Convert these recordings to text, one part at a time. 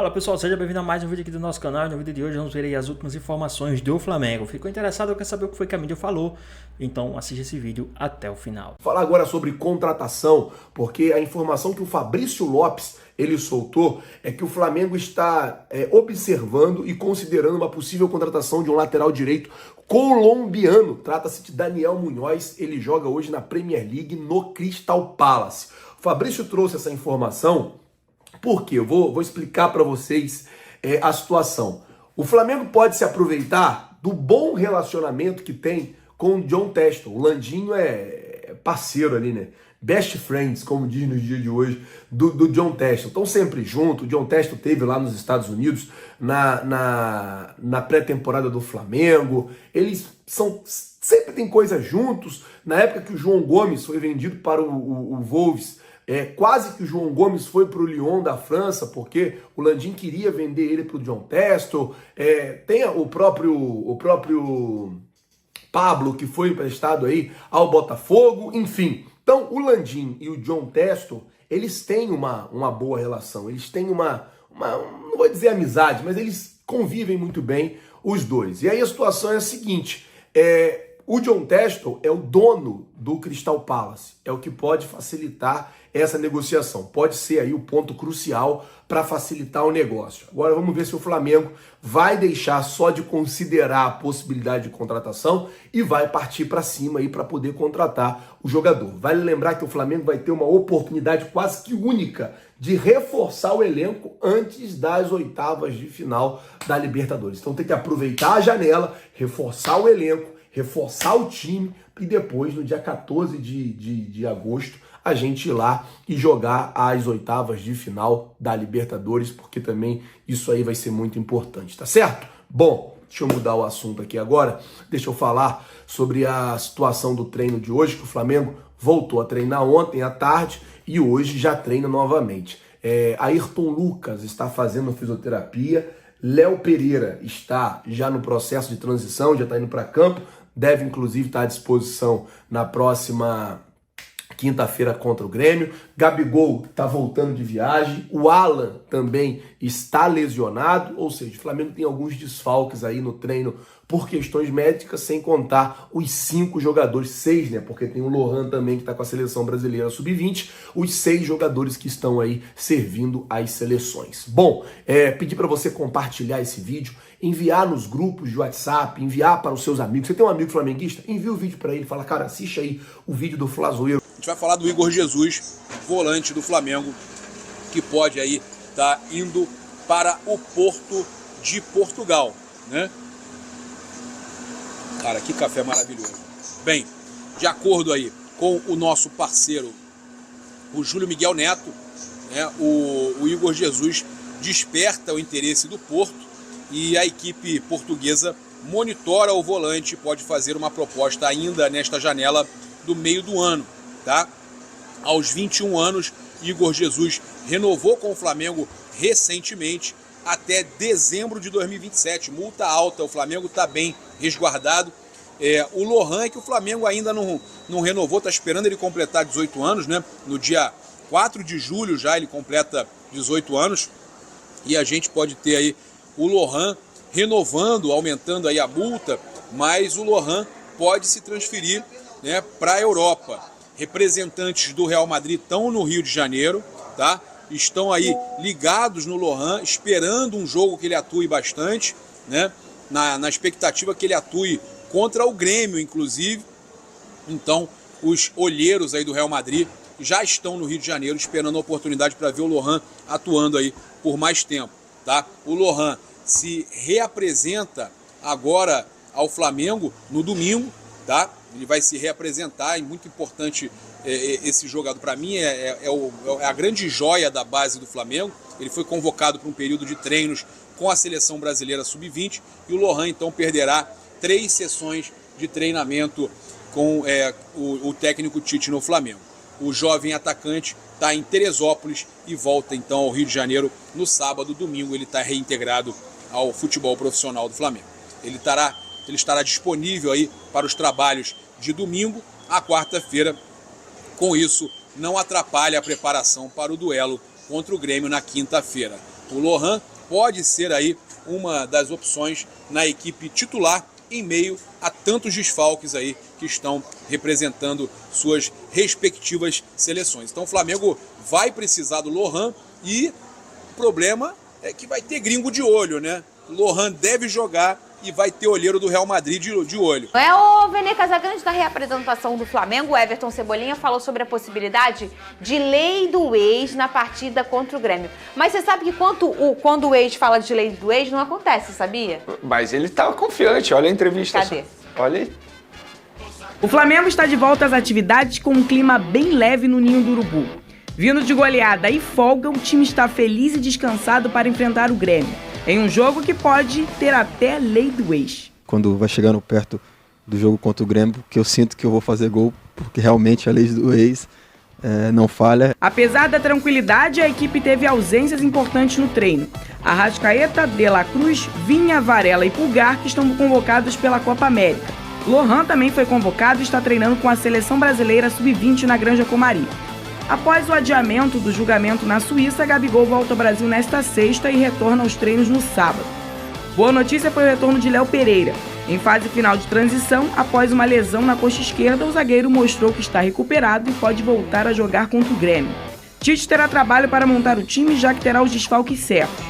Fala pessoal, seja bem-vindo a mais um vídeo aqui do nosso canal. No vídeo de hoje vamos ver aí as últimas informações do Flamengo. Ficou interessado ou quer saber o que foi que a mídia falou? Então assiste esse vídeo até o final. Falar agora sobre contratação, porque a informação que o Fabrício Lopes ele soltou é que o Flamengo está observando e considerando uma possível contratação de um lateral direito colombiano. Trata-se de Daniel Munhoz, ele joga hoje na Premier League no Crystal Palace. O Fabrício trouxe essa informação porque eu vou explicar para vocês a situação. O Flamengo pode se aproveitar do bom relacionamento que tem com o John Textor. O Landinho é parceiro ali, né? Best friends, como diz nos dias de hoje, do John Textor. Estão sempre juntos. O John Textor esteve lá nos Estados Unidos na pré-temporada do Flamengo. Eles sempre tem coisa juntos. Na época que o João Gomes foi vendido para o Wolves, quase que o João Gomes foi para o Lyon da França, porque o Landim queria vender ele para o John Textor. Tem o próprio Pablo, que foi emprestado aí ao Botafogo, enfim. Então, o Landim e o John Textor, eles têm uma boa relação, eles têm não vou dizer amizade, mas eles convivem muito bem, os dois. E aí a situação é a seguinte, o John Textor é o dono do Crystal Palace, é o que pode facilitar essa negociação, pode ser aí o ponto crucial para facilitar o negócio. Agora vamos ver se o Flamengo vai deixar só de considerar a possibilidade de contratação e vai partir para cima aí para poder contratar o jogador. Vale lembrar que o Flamengo vai ter uma oportunidade quase que única de reforçar o elenco antes das oitavas de final da Libertadores. Então tem que aproveitar a janela, reforçar o elenco, reforçar o time e depois, no dia 14 de agosto, a gente ir lá e jogar as oitavas de final da Libertadores, porque também isso aí vai ser muito importante, tá certo? Bom, deixa eu mudar o assunto aqui agora, deixa eu falar sobre a situação do treino de hoje, que o Flamengo voltou a treinar ontem à tarde e hoje já treina novamente. Ayrton Lucas está fazendo fisioterapia, Léo Pereira está já no processo de transição, já está indo para campo, deve inclusive estar à disposição na próxima quinta-feira contra o Grêmio. Gabigol está voltando de viagem, o Alan também está lesionado, ou seja, o Flamengo tem alguns desfalques aí no treino por questões médicas, sem contar os 5 jogadores, 6, né? Porque tem o Lohan também que está com a seleção brasileira sub-20, os 6 jogadores que estão aí servindo às seleções. Bom, pedir para você compartilhar esse vídeo, enviar nos grupos de WhatsApp, enviar para os seus amigos. Você tem um amigo flamenguista? Envia o vídeo para ele, fala, cara, assiste aí o vídeo do Flazoeiro. A gente vai falar do Igor Jesus, volante do Flamengo, que pode aí estar indo para o Porto de Portugal, né? Cara, que café maravilhoso. Bem, de acordo aí com o nosso parceiro, o Júlio Miguel Neto, né, o Igor Jesus desperta o interesse do Porto e a equipe portuguesa monitora o volante, pode fazer uma proposta ainda nesta janela do meio do ano, tá? Aos 21 anos, Igor Jesus renovou com o Flamengo recentemente até dezembro de 2027, multa alta, o Flamengo está bem resguardado. O Lohan é que o Flamengo ainda não renovou, está esperando ele completar 18 anos, né? No dia 4 de julho já ele completa 18 anos e a gente pode ter aí o Lohan renovando, aumentando aí a multa, mas o Lohan pode se transferir, né, para a Europa. Representantes do Real Madrid estão no Rio de Janeiro, tá? Estão aí ligados no Lohan, esperando um jogo que ele atue bastante, né? Na expectativa que ele atue contra o Grêmio, inclusive. Então, os olheiros aí do Real Madrid já estão no Rio de Janeiro, esperando a oportunidade para ver o Lohan atuando aí por mais tempo, tá? O Lohan se reapresenta agora ao Flamengo no domingo, tá? Ele vai se reapresentar, é muito importante esse jogador. Para mim é a grande joia da base do Flamengo. Ele foi convocado para um período de treinos com a seleção brasileira sub-20 e o Lohan então perderá 3 sessões de treinamento com o técnico Tite no Flamengo. O jovem atacante está em Teresópolis e volta então ao Rio de Janeiro no sábado. Domingo ele está reintegrado ao futebol profissional do Flamengo. Ele estará disponível aí para os trabalhos de domingo à quarta-feira. Com isso, não atrapalha a preparação para o duelo contra o Grêmio na quinta-feira. O Lohan pode ser aí uma das opções na equipe titular em meio a tantos desfalques aí que estão representando suas respectivas seleções. Então o Flamengo vai precisar do Lohan e o problema é que vai ter gringo de olho, né? O Lohan deve jogar e vai ter olheiro do Real Madrid de olho. O Vene Casagrande, da reapresentação do Flamengo, o Everton Cebolinha falou sobre a possibilidade de lei do ex na partida contra o Grêmio. Mas você sabe que quando o ex fala de lei do ex, não acontece, sabia? Mas ele estava confiante, olha a entrevista. Cadê? Olha aí. O Flamengo está de volta às atividades com um clima bem leve no Ninho do Urubu. Vindo de goleada e folga, o time está feliz e descansado para enfrentar o Grêmio, em um jogo que pode ter até lei do ex. Quando vai chegando perto do jogo contra o Grêmio, que eu sinto que eu vou fazer gol, porque realmente a lei do ex não falha. Apesar da tranquilidade, a equipe teve ausências importantes no treino. Arrascaeta, De La Cruz, Vinha, Varela e Pulgar, que estão convocados pela Copa América. Lohan também foi convocado e está treinando com a seleção brasileira sub-20 na Granja Comari. Após o adiamento do julgamento na Suíça, Gabigol volta ao Brasil nesta sexta e retorna aos treinos no sábado. Boa notícia foi o retorno de Léo Pereira. Em fase final de transição, após uma lesão na coxa esquerda, o zagueiro mostrou que está recuperado e pode voltar a jogar contra o Grêmio. Tite terá trabalho para montar o time, já que terá os desfalques certos.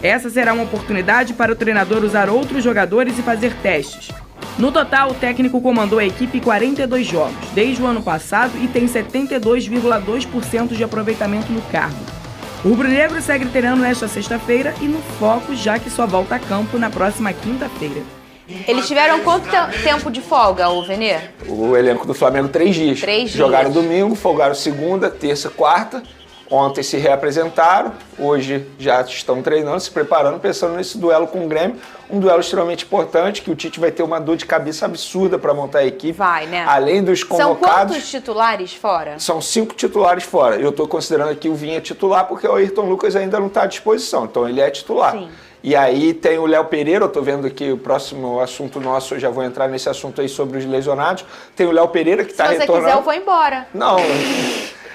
Essa será uma oportunidade para o treinador usar outros jogadores e fazer testes. No total, o técnico comandou a equipe 42 jogos, desde o ano passado, e tem 72,2% de aproveitamento no cargo. O rubro-negro segue treinando nesta sexta-feira e no foco, já que só volta a campo na próxima quinta-feira. Eles tiveram quanto tempo de folga, o Venê? O elenco do Flamengo 3 dias. 3 dias. Jogaram domingo, folgaram segunda, terça, quarta. Ontem se reapresentaram, hoje já estão treinando, se preparando, pensando nesse duelo com o Grêmio. Um duelo extremamente importante, que o Tite vai ter uma dor de cabeça absurda para montar a equipe. Vai, né? Além dos convocados... São quantos titulares fora? São 5 titulares fora. Eu estou considerando aqui o Vinha titular, porque o Ayrton Lucas ainda não está à disposição, então ele é titular. Sim. E aí tem o Léo Pereira, eu tô vendo aqui o próximo assunto nosso, eu já vou entrar nesse assunto aí sobre os lesionados. Tem o Léo Pereira que está retornando. Se você quiser, eu vou embora. Não,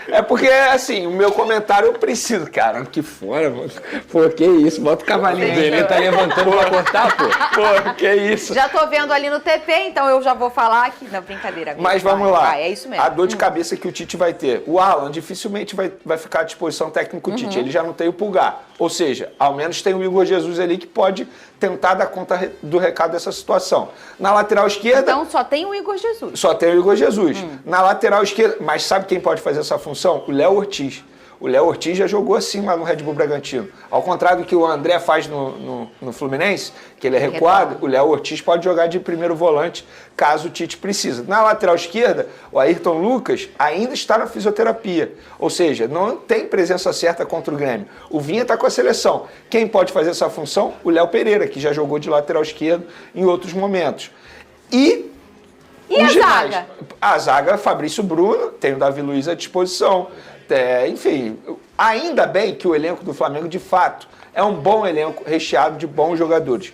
é porque, assim, o meu comentário eu preciso, cara, que fora, mano. Pô, que isso, bota o cavalinho dele. Ele tá levantando pra cortar, pô. Pô, que isso. Já tô vendo ali no TP, então eu já vou falar aqui. Não, brincadeira. Agora. Mas vamos lá. Vai, é isso mesmo. A dor de cabeça que o Tite vai ter. O Alan dificilmente vai ficar à disposição técnico do Tite. Ele já não tem o Pulgar. Ou seja, ao menos tem o Igor Jesus ali que pode tentar dar conta do recado dessa situação. Na lateral esquerda... Então só tem o Igor Jesus. Só tem o Igor Jesus. Na lateral esquerda... Mas sabe quem pode fazer essa função? O Léo Ortiz. O Léo Ortiz já jogou assim lá no Red Bull Bragantino. Ao contrário do que o André faz no Fluminense, que ele é recuado, o Léo Ortiz pode jogar de primeiro volante, caso o Tite precise. Na lateral esquerda, o Ayrton Lucas ainda está na fisioterapia. Ou seja, não tem presença certa contra o Grêmio. O Vinha está com a seleção. Quem pode fazer essa função? O Léo Pereira, que já jogou de lateral esquerdo em outros momentos. E a zaga? A zaga, Fabrício Bruno, tem o Davi Luiz à disposição. Enfim, ainda bem que o elenco do Flamengo, de fato, é um bom elenco recheado de bons jogadores.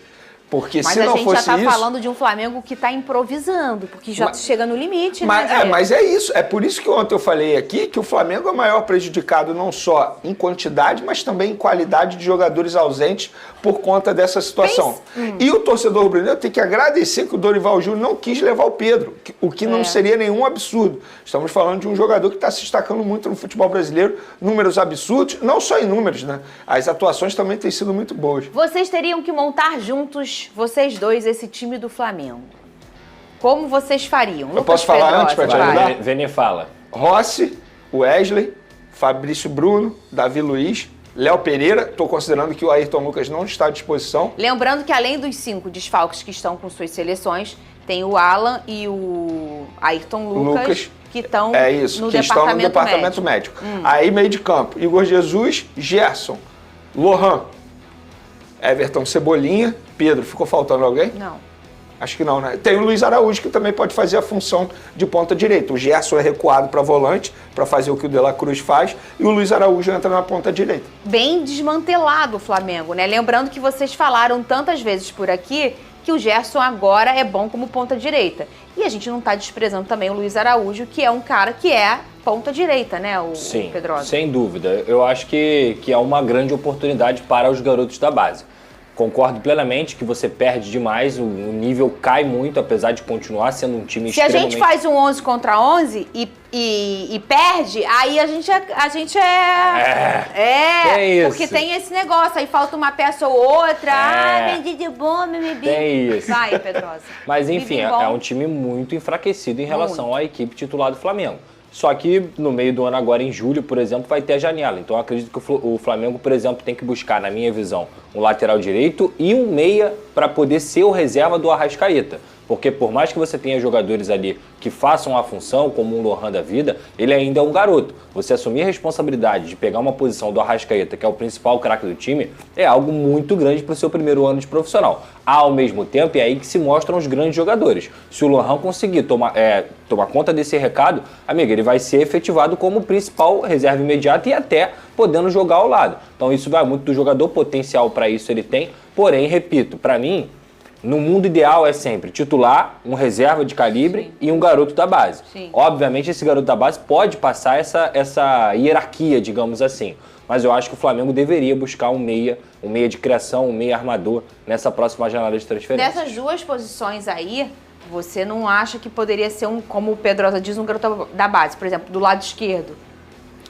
Porque mas se não fosse isso... Mas a gente já tá falando de um Flamengo que tá improvisando, porque já chega no limite, né? Mas é isso. É por isso que ontem eu falei aqui que o Flamengo é o maior prejudicado não só em quantidade, mas também em qualidade de jogadores ausentes por conta dessa situação. E o torcedor rubro-negro tem que agradecer que o Dorival Júnior não quis levar o Pedro, o que não seria nenhum absurdo. Estamos falando de um jogador que está se destacando muito no futebol brasileiro, números absurdos, não só em números, né? As atuações também têm sido muito boas. Vocês teriam que montar juntos, vocês dois, esse time do Flamengo. Como vocês fariam? Eu posso falar antes para te ajudar? Vene fala. Rossi, Wesley, Fabrício Bruno, Davi Luiz, Léo Pereira, estou considerando que o Ayrton Lucas não está à disposição. Lembrando que além dos 5 desfalques que estão com suas seleções, tem o Alan e o Ayrton Lucas que estão no departamento médico. Aí meio de campo, Igor Jesus, Gerson, Lohan, Everton Cebolinha, Pedro. Ficou faltando alguém? Não. Acho que não, né? Tem o Luiz Araújo, que também pode fazer a função de ponta direita. O Gerson é recuado para volante, para fazer o que o De La Cruz faz, e o Luiz Araújo entra na ponta direita. Bem desmantelado o Flamengo, né? Lembrando que vocês falaram tantas vezes por aqui que o Gerson agora é bom como ponta direita. E a gente não está desprezando também o Luiz Araújo, que é um cara que é ponta direita, né, o Sim, Pedrosa? sem dúvida. Eu acho que é uma grande oportunidade para os garotos da base. Concordo plenamente que você perde demais, o nível cai muito, apesar de continuar sendo um time Se a extremamente... gente faz um 11 contra 11 e perde, aí a gente tem isso. porque tem esse negócio, aí falta uma peça ou outra, de bom, Tem isso. Vai, Pedrosa. Mas enfim, Vive bom. é um time muito enfraquecido em relação à equipe titular do Flamengo. Só que no meio do ano agora, em julho, por exemplo, vai ter a janela. Então eu acredito que o Flamengo, por exemplo, tem que buscar, na minha visão, um lateral direito e um meia para poder ser o reserva do Arrascaeta. Porque por mais que você tenha jogadores ali que façam a função, como um Lohan da vida, ele ainda é um garoto. Você assumir a responsabilidade de pegar uma posição do Arrascaeta, que é o principal craque do time, é algo muito grande para o seu primeiro ano de profissional. Ao mesmo tempo, é aí que se mostram os grandes jogadores. Se o Lohan conseguir tomar conta desse recado, amigo, ele vai ser efetivado como principal reserva imediata e até podendo jogar ao lado. Então isso vai muito do jogador, potencial para isso ele tem. Porém, repito, para mim, no mundo ideal é sempre titular, um reserva de calibre e um garoto da base. Sim. Obviamente esse garoto da base pode passar essa hierarquia, digamos assim. Mas eu acho que o Flamengo deveria buscar um meia de criação, um meia armador nessa próxima janela de transferência. Dessas duas posições aí, você não acha que poderia ser como o Pedrosa diz, um garoto da base, por exemplo, do lado esquerdo?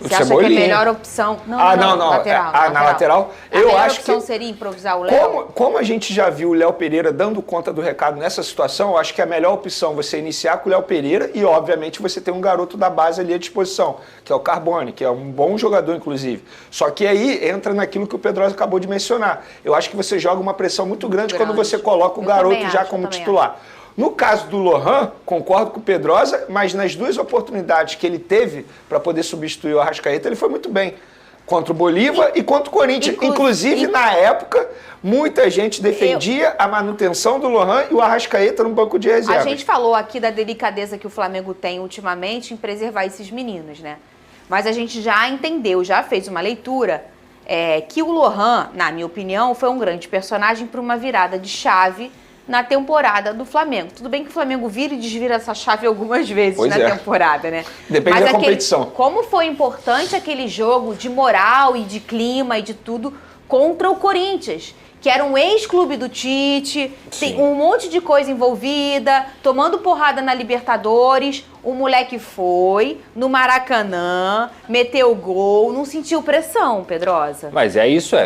Você acha que é a melhor opção? Não. Lateral. Na lateral, eu acho que... A melhor opção seria improvisar o Léo? Como a gente já viu o Léo Pereira dando conta do recado nessa situação, eu acho que a melhor opção é você iniciar com o Léo Pereira e, obviamente, você tem um garoto da base ali à disposição, que é o Carbone, que é um bom jogador, inclusive. Só que aí entra naquilo que o Pedrosa acabou de mencionar. Eu acho que você joga uma pressão muito grande quando você coloca o garoto já como titular. No caso do Lohan, concordo com o Pedrosa, mas nas duas oportunidades que ele teve para poder substituir o Arrascaeta, ele foi muito bem. Contra o Bolívar e contra o Corinthians. Inclusive, na época, muita gente defendia a manutenção do Lohan e o Arrascaeta no banco de reserva. A gente falou aqui da delicadeza que o Flamengo tem ultimamente em preservar esses meninos, né? Mas a gente já entendeu, já fez uma leitura que o Lohan, na minha opinião, foi um grande personagem para uma virada de chave na temporada do Flamengo. Tudo bem que o Flamengo vira e desvira essa chave algumas vezes temporada, né? Depende da competição. Como foi importante aquele jogo de moral e de clima e de tudo contra o Corinthians, que era um ex-clube do Tite, tem um monte de coisa envolvida, tomando porrada na Libertadores. O moleque foi no Maracanã, meteu gol, não sentiu pressão, Pedrosa. Mas é isso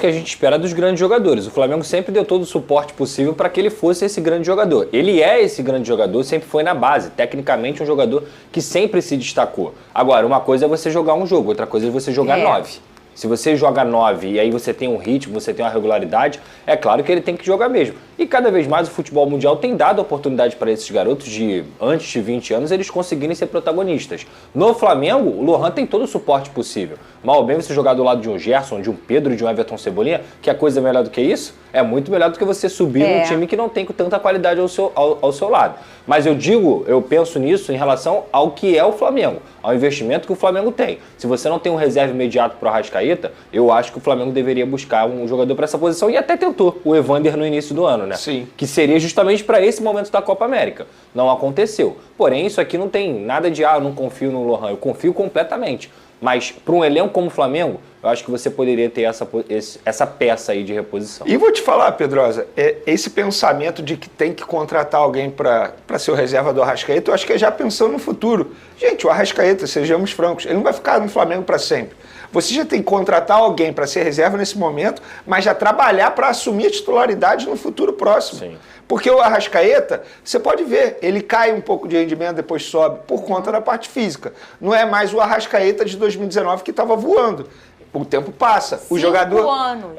que a gente espera dos grandes jogadores. O Flamengo sempre deu todo o suporte possível para que ele fosse esse grande jogador. Ele é esse grande jogador, sempre foi na base. Tecnicamente, um jogador que sempre se destacou. Agora, uma coisa é você jogar um jogo, outra coisa é você jogar 9. Se você joga 9 e aí você tem um ritmo, você tem uma regularidade, é claro que ele tem que jogar mesmo. E cada vez mais o futebol mundial tem dado oportunidade para esses garotos de antes de 20 anos eles conseguirem ser protagonistas. No Flamengo, o Lohan tem todo o suporte possível. Mal ou bem você jogar do lado de um Gerson, de um Pedro, de um Everton Cebolinha, que a coisa é melhor do que isso? É muito melhor do que você subir num time que não tem tanta qualidade ao seu lado. Mas eu penso nisso em relação ao que é o Flamengo, ao investimento que o Flamengo tem. Se você não tem um reserva imediato para o Arrascaeta, eu acho que o Flamengo deveria buscar um jogador para essa posição e até tentou o Evander no início do ano, né? Sim. Que seria justamente para esse momento da Copa América. Não aconteceu. Porém, isso aqui não tem nada de, eu não confio no Lohan, eu confio completamente. Mas para um elenco como o Flamengo, eu acho que você poderia ter essa peça aí de reposição. E vou te falar, Pedrosa, esse pensamento de que tem que contratar alguém para ser o reserva do Arrascaeta, eu acho que é já pensando no futuro. Gente, o Arrascaeta, sejamos francos, ele não vai ficar no Flamengo para sempre. Você já tem que contratar alguém para ser reserva nesse momento, mas já trabalhar para assumir a titularidade no futuro próximo. Sim. Porque o Arrascaeta, você pode ver, ele cai um pouco de rendimento, depois sobe, por conta da parte física. Não é mais o Arrascaeta de 2019 que estava voando. O tempo passa. O jogador. 5 anos.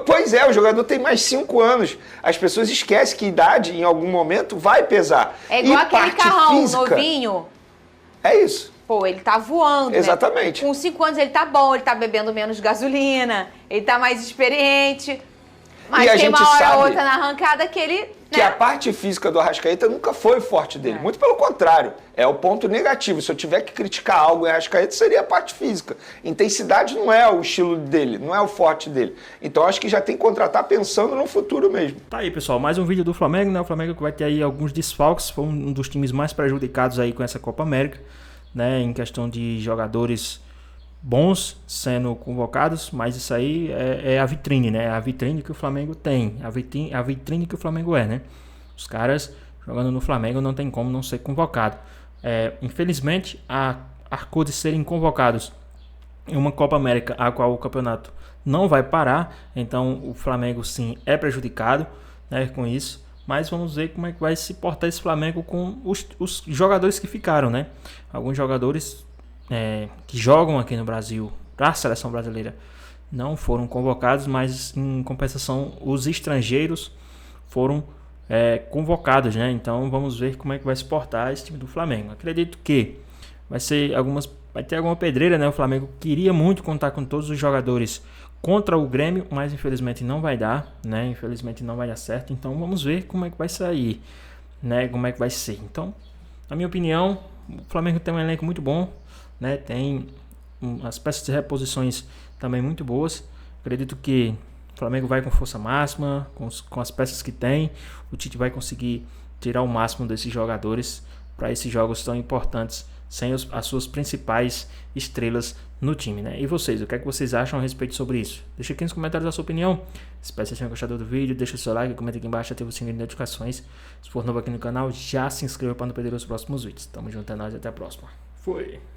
Pois é, o jogador tem mais 5 anos. As pessoas esquecem que idade, em algum momento, vai pesar. É igual e aquele carrão novinho. É isso. Pô, ele tá voando, Exatamente. Né? Com 5 anos ele tá bom, ele tá bebendo menos gasolina, ele tá mais experiente. Mas e a tem gente uma hora sabe ou outra na arrancada que ele... Que a parte física do Arrascaeta nunca foi o forte dele. Muito pelo contrário. É o ponto negativo. Se eu tiver que criticar algo em Arrascaeta, seria a parte física. Intensidade não é o estilo dele, não é o forte dele. Então acho que já tem que contratar pensando no futuro mesmo. Tá aí, pessoal. Mais um vídeo do Flamengo, né? O Flamengo que vai ter aí alguns desfalques. Foi um dos times mais prejudicados aí com essa Copa América. né, em questão de jogadores bons sendo convocados, mas isso aí é a vitrine, né? É a vitrine que o Flamengo tem, a vitrine que o Flamengo né? Os caras jogando no Flamengo não tem como não ser convocado. Infelizmente, arcou de serem convocados em uma Copa América, a qual o campeonato não vai parar, então o Flamengo sim é prejudicado, né, com isso. Mas vamos ver como é que vai se portar esse Flamengo com os jogadores que ficaram, né? Alguns jogadores que jogam aqui no Brasil para a seleção brasileira não foram convocados, mas em compensação os estrangeiros foram convocados, né? Então vamos ver como é que vai se portar esse time do Flamengo. Acredito que vai ter alguma pedreira, né? O Flamengo queria muito contar com todos os jogadores contra o Grêmio, mas infelizmente não vai dar, né? Infelizmente não vai dar certo. Então vamos ver como é que vai sair, né? Como é que vai ser. Então, na minha opinião, o Flamengo tem um elenco muito bom, né? Tem as peças de reposições também muito boas. Acredito que o Flamengo vai com força máxima, com as peças que tem. O Tite vai conseguir tirar o máximo desses jogadores para esses jogos tão importantes, sem as suas principais estrelas no time, né? E vocês, o que é que vocês acham a respeito sobre isso? Deixa aqui nos comentários a sua opinião. Espero que vocês tenham gostado do vídeo. Deixa o seu like, comenta aqui embaixo, ativa o sininho de notificações. Se for novo aqui no canal, já se inscreva para não perder os próximos vídeos. Tamo junto, é nóis, até a próxima. Fui!